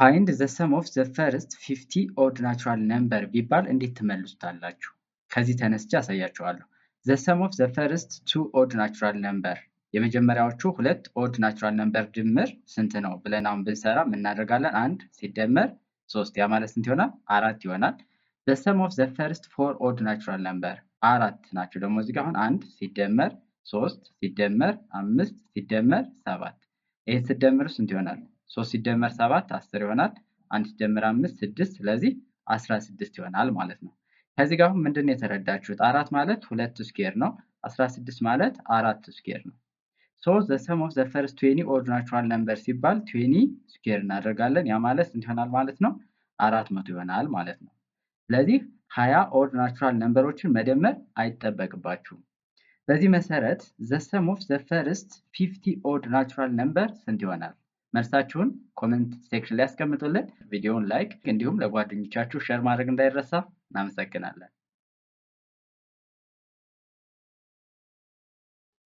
Find the sum of the first 50 odd natural number ቢባል እንዴት ትመልሱታላችሁ? ከዚህ ተነስቼ አሳያችኋለሁ። The sum of the first two odd natural number የመጀመሪያዎቹ ሁለት odd natural number ድምር ስንት ነው ብለን አሁን ብንሰራ ምን እናደርጋለን? 1 ሲደመር 3 ያ ማለት ስንት ይሆናል? 4 ይሆናል። The sum of the first four odd natural number አራት ናቸው ደግሞ እዚህ ጋር አሁን 1 ሲደመር 3 ሲደመር 5 ሲደመር 7 ይሄ ሲደመር ስንት ይሆናል? 3 ሲደመር 7 10 ይሆናል። 1 ሲደመር 5 6 ስለዚህ 16 ይሆናል ማለት ነው። ከዚህ ጋር አሁን ምንድነው የተረዳችሁት? 4 ማለት 2 ስኩዌር ነው። 16 ማለት 4 ስኩዌር ነው። So the sum of the first 20 odd natural number ሲባል 20 ስኩዌር እናደርጋለን። ያ ማለት ስንት ይሆናል ማለት ነው? 400 ይሆናል ማለት ነው። ስለዚህ 20 odd natural numberዎችን መደመር አይጠበቅባችሁም። በዚህ መሰረት the sum of the first 50 odd natural number ስንት ይሆናል? መልሳችሁን ኮሜንት ሴክሽን ላይ አስቀምጡልን። ቪዲዮውን ላይክ እንዲሁም ለጓደኞቻችሁ ሼር ማድረግ እንዳይረሳ። እናመሰግናለን።